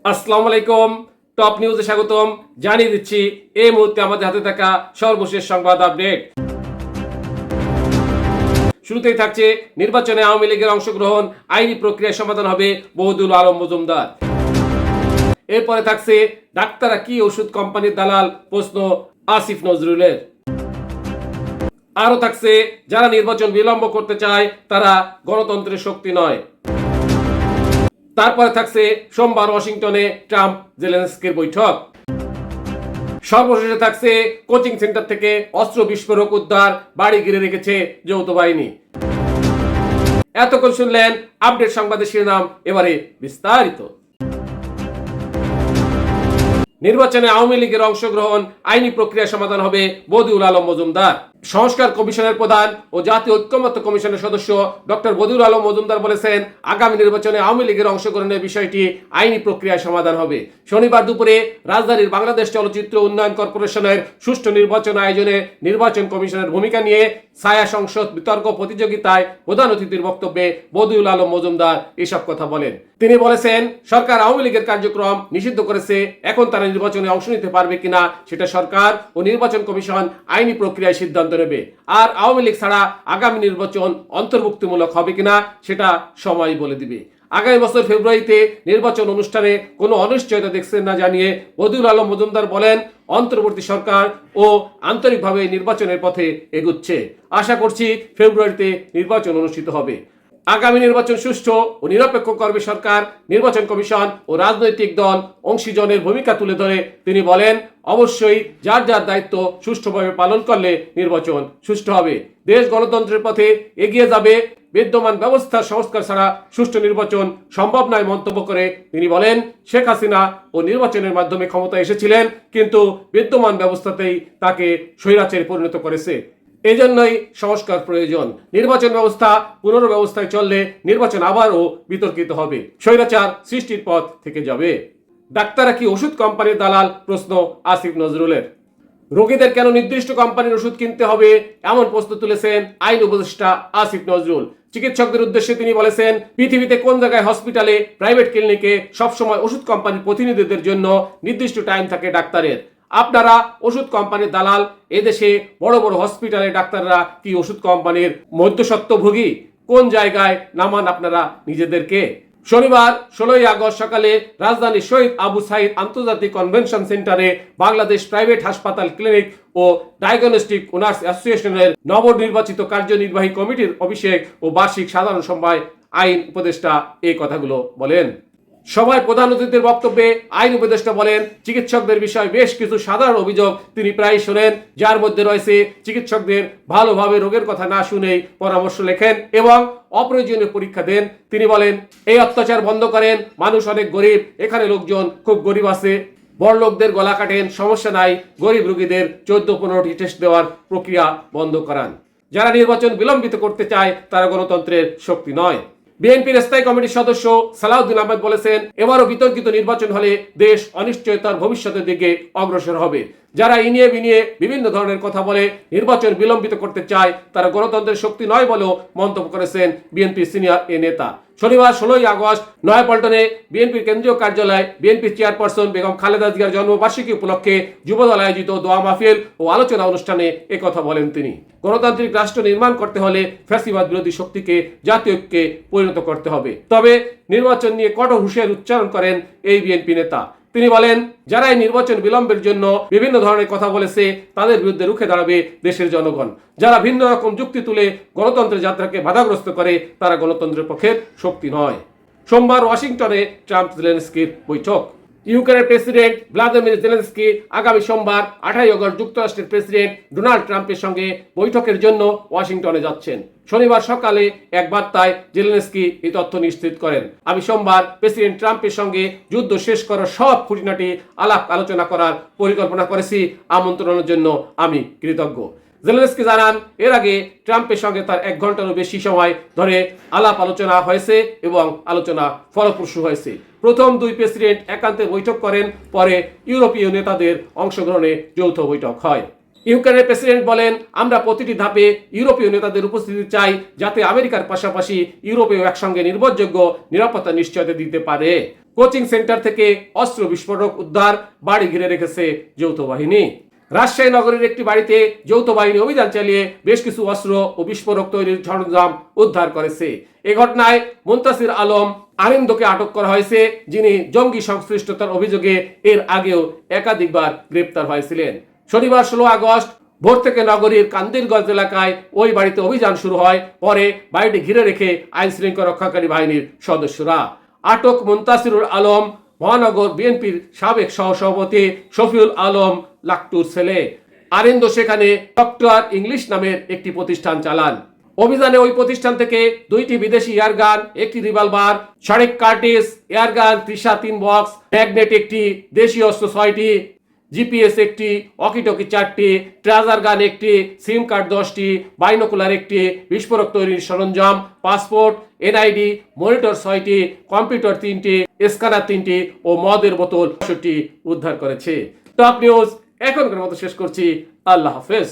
আসসালামু আলাইকুম। টপ নিউজে স্বাগতম। জানিয়ে দিচ্ছি এই মুহূর্তে আমাদের হাতে থাকা সর্বশেষ সংবাদ আপডেট। শুরুতেই থাকছে নির্বাচনে আওয়ামী লীগের অংশগ্রহণ, আইনি প্রক্রিয়ায় সমাধান হবে বদিউল আলম মজুমদার। এরপরে থাকছে ডাক্তাররা কি ওষুধ কোম্পানির দালাল, প্রশ্ন আসিফ নজরুলের। আরো থাকছে যারা নির্বাচন বিলম্ব করতে চায় তারা গণতন্ত্রের শক্তি নয়। তারপরে থাকছে সোমবার ওয়াশিংটনে ট্রাম্প জেলেনস্কির বৈঠক। সর্বশেষে থাকছে কোচিং সেন্টার থেকে অস্ত্র বিস্ফোরক উদ্ধার, বাড়ি ঘিরে রেখেছে যৌথ বাহিনী। এতক্ষণ শুনলেন আপডেট সংবাদের শিরোনাম, এবারে বিস্তারিত। নির্বাচনে আওয়ামী লীগের অংশগ্রহণ, আইনি প্রক্রিয়া সমাধান হবে বদিউল আলম মজুমদার। সংস্কার কমিশনের প্রধান ও জাতীয় ঐক্যমত্য কমিশনের সদস্য ডক্টর বদিউল আলম মজুমদার বলেছেন, আগামী নির্বাচনে আওয়ামী লীগের অংশগ্রহণের বিষয়টি আইনি প্রক্রিয়ায় সমাধান হবে। শনিবার দুপুরে রাজধানীর বাংলাদেশ চলচ্চিত্র উন্নয়ন কর্পোরেশনের সুষ্ঠু নির্বাচন আয়োজনে নির্বাচন কমিশনের ভূমিকা নিয়ে ছায়া সংসদ বিতর্ক প্রতিযোগিতায় প্রধান অতিথির বক্তব্যে বদিউল আলম মজুমদার এসব কথা বলেন। তিনি বলেছেন, সরকার আওয়ামী লীগের কার্যক্রম নিষিদ্ধ করেছে, এখন তারা নির্বাচনে অংশ নিতে পারবে কিনা সেটা সরকার ও নির্বাচন কমিশন আইনি প্রক্রিয়ায় সিদ্ধান্ত নেবে। আর আওয়ামী লীগ ছাড়া আগামী নির্বাচন অন্তর্ভুক্তিমূলক হবে কিনা সেটা সময় বলে দিবে। আগামী বছর ফেব্রুয়ারিতে নির্বাচন অনুষ্ঠানে কোনো অনিশ্চয়তা দেখছেন না জানিয়ে বদিউল আলম মজুমদার বলেন, অন্তর্বর্তী সরকার ও আন্তরিকভাবে নির্বাচনের পথে এগুচ্ছে। আশা করছি ফেব্রুয়ারিতে নির্বাচন অনুষ্ঠিত হবে। আগামী নির্বাচন সুষ্ঠু ও নিরপেক্ষ করবে সরকার, নির্বাচন কমিশন ও রাজনৈতিক দল অংশীজনের ভূমিকা তুলে ধরে তিনি বলেন, অবশ্যই যার যার দায়িত্ব সুষ্ঠুভাবে পালন করলে নির্বাচন সুষ্ঠু হবে। দেশ গণতন্ত্রের পথে এগিয়ে যাবে। বিদ্যমান ব্যবস্থার সংস্কার ছাড়া সুষ্ঠু নির্বাচন সম্ভব নয় মন্তব্য করে তিনি বলেন, শেখ হাসিনা ও নির্বাচনের মাধ্যমে ক্ষমতা এসেছিলেন, কিন্তু বিদ্যমান ব্যবস্থাতেই তাকে স্বৈরাচারে পরিণত করেছে। এজন্যই সংস্কার প্রয়োজন। নির্বাচন ব্যবস্থা পুনর্ব্যবস্থায় চললে নির্বাচন আবারও বিতর্কিত হবে, স্বৈরাচার সৃষ্টির পথ থেকে যাবে। ডাক্তাররা কি ওষুধ কোম্পানির দালাল, প্রশ্ন আসিফ নজরুলের। রোগীদের কেন নির্দিষ্ট কোম্পানির ওষুধ কিনতে হবে এমন প্রশ্ন তুলেছেন আইন উপদেষ্টা আসিফ নজরুল। চিকিৎসকদের উদ্দেশ্যে তিনি বলেছেন, পৃথিবীতে কোন জায়গায় হসপিটালে, প্রাইভেট ক্লিনিকে সবসময় ওষুধ কোম্পানির প্রতিনিধিদের জন্য নির্দিষ্ট টাইম থাকে ডাক্তারের। আপনারা ওষুধ কোম্পানির দালাল। এদেশে বড় বড় হসপিটালে ডাক্তাররা কি ওষুধ কোম্পানির মধ্যস্বত্বভোগী? কোন জায়গায় নামান আপনারা নিজেদেরকে? শনিবার 16 আগস্ট সকালে রাজধানীর শহীদ আবু সাইদ আন্তর্জাতিক কনভেনশন সেন্টারে বাংলাদেশ প্রাইভেট হাসপাতাল, ক্লিনিক ও ডায়াগনস্টিক ওনার্স অ্যাসোসিয়েশনের নবনির্বাচিত কার্যনির্বাহী কমিটির অভিষেক ও বার্ষিক সাধারণ সভায় আইন উপদেষ্টা এই কথাগুলো বলেন। সভায় প্রধান অতিথির বক্তব্যে আইন উপদেষ্টা বলেন, চিকিৎসকদের বিষয়ে বেশ কিছু সাধারণ অভিযোগ তিনি প্রায় শোনেন, যার মধ্যে রয়েছে চিকিৎসকদের ভালোভাবে রোগের কথা না শুনেই পরামর্শ লেখেন এবং অপ্রয়োজনীয় পরীক্ষা দেন। তিনি বলেন, এই অত্যাচার বন্ধ করেন, মানুষ অনেক গরিব, এখানে লোকজন খুব গরিব আছে, বড় লোকদের গলা কাটেন, সমস্যা নাই, গরিব রোগীদের 14-15টি টেস্ট দেওয়ার প্রক্রিয়া বন্ধ করান। যারা নির্বাচন বিলম্বিত করতে চায় তারা গণতন্ত্রের শক্তি নয়। বিএনপির স্থায়ী কমিটির সদস্য সালাউদ্দিন আহমেদ বলেছেন, এবারও বিতর্কিত নির্বাচন হলে দেশ অনিশ্চয়তার ভবিষ্যতের দিকে অগ্রসর হবে। যারা ইনিয়ে বিনিয়ে বিভিন্ন ধরনের কথা বলে নির্বাচন বিলম্বিত করতে চায় তারা গণতন্ত্রের শক্তি নয় বলেও মন্তব্য করেছেন বিএনপির সিনিয়র এ নেতা। শনিবার 16 আগস্ট নয়াপল্টনে বিএনপির কেন্দ্রীয় কার্যালয়ে বিএনপির চেয়ারপারসন বেগম খালেদা জিয়ার জন্মবার্ষিকী উপলক্ষে যুবদল আয়োজিত দোয়া মাহফিল ও আলোচনা অনুষ্ঠানে একথা বলেন তিনি। গণতান্ত্রিক রাষ্ট্র নির্মাণ করতে হলে ফ্যাসিবাদ বিরোধী শক্তিকে জাতীয় ঐক্যে পরিণত করতে হবে। তবে নির্বাচন নিয়ে কঠোর হুঁশিয়ারি উচ্চারণ করেন এই বিএনপি নেতা। তিনি বলেন, যারা এই নির্বাচন বিলম্বের জন্য বিভিন্ন ধরনের কথা বলেছে তাদের বিরুদ্ধে রুখে দাঁড়াবে দেশের জনগণ। যারা ভিন্ন রকম যুক্তি তুলে গণতন্ত্রের যাত্রাকে বাধাগ্রস্ত করে তারা গণতন্ত্রের পক্ষের শক্তি নয়। সোমবার ওয়াশিংটনে ট্রাম্প জেলেনস্কির বৈঠক। ইউক্রেনের প্রেসিডেন্ট ভ্লাদিমির জেলেনস্কি আগামী সোমবার 28 আগস্ট যুক্তরাষ্ট্রের প্রেসিডেন্ট ডোনাল্ড ট্রাম্পের সঙ্গে বৈঠকের জন্য ওয়াশিংটনে যাচ্ছেন। শনিবার সকালে এক বার্তায় জেলেনস্কি এই তথ্য নিশ্চিত করেন, আমি সোমবার প্রেসিডেন্ট ট্রাম্পের সঙ্গে যুদ্ধ শেষ করার সব খুঁটিনাটি আলাপ আলোচনা করার পরিকল্পনা করেছি। আমন্ত্রণের জন্য আমি কৃতজ্ঞ। জেলেনস্কি জানান, এর আগে ট্রাম্পের সঙ্গে তার 1 ঘন্টারও বেশি সময় ধরে আলাপ আলোচনা হয়েছে এবং আলোচনা ফলপ্রসূ হয়েছে। প্রথম দুই প্রেসিডেন্ট একান্তে বৈঠক করেন, পরে ইউরোপীয় নেতাদের অংশগ্রহণে যৌথ বৈঠক হয়। ইউক্রেনের প্রেসিডেন্ট বলেন, আমরা প্রতিটি ধাপে ইউরোপীয় নেতাদের উপস্থিতি চাই, যাতে আমেরিকার পাশাপাশি ইউরোপেও একসঙ্গে নির্ভরযোগ্য নিরাপত্তা নিশ্চয়তা দিতে পারে। কোচিং সেন্টার থেকে অস্ত্র বিস্ফোরক উদ্ধার, বাড়ি ঘিরে রেখেছে যৌথ বাহিনী। রাজশাহী নগরীর একটি বাড়িতে যৌথ বাহিনী অভিযান চালিয়ে বেশ কিছু অস্ত্র ও বিস্ফোরক তৈরির সরঞ্জাম উদ্ধার করেছে। এ ঘটনায় মুনতাসির আলম আরিন্দকে আটক করা হয়েছে, যিনি জঙ্গি সংশ্লিষ্টতার অভিযোগে এর আগেও একাধিকবার গ্রেপ্তার হয়েছিলেন। শনিবার 16 আগস্ট ভোর থেকে নগরীর কান্দিরগঞ্জ এলাকায় ওই বাড়িতে অভিযান শুরু হয়। পরে বাড়িটি ঘিরে রেখে আইন শৃঙ্খলা রক্ষাকারী বাহিনীর সদস্যরা। আটক মুনতাসিরুল আলম মহানগর বিএনপির সাবেক সহসভাপতি শফিউল আলম লাকটুর ছেলে। আরিন্দ সেখানে ডক্টর ইংলিশ নামের একটি প্রতিষ্ঠান চালান। অভিযানে ওই প্রতিষ্ঠান থেকে 2টি বিদেশি এয়ারগান, একটি রিভলভার, শারেক কার্টিস এয়ারগান 3 বক্স, ম্যাগনেট একটি, দেশীয় অস্ত্র 6টি, জিপিএস একটি, ওয়াকিটকি 4টি, ট্রেজার গান একটি, সিম কার্ড 10টি, বাইনোকুলার একটি, বিস্ফোরক তৈরির সরঞ্জাম, পাসপোর্ট, এনআইডি, মনিটর 6টি, কম্পিউটার 3টি, স্ক্যানার 3টি ও মদের বোতল 65টি উদ্ধার করেছে। টপ নিউজ এখনকার মতো শেষ করছি। আল্লাহ হাফেজ।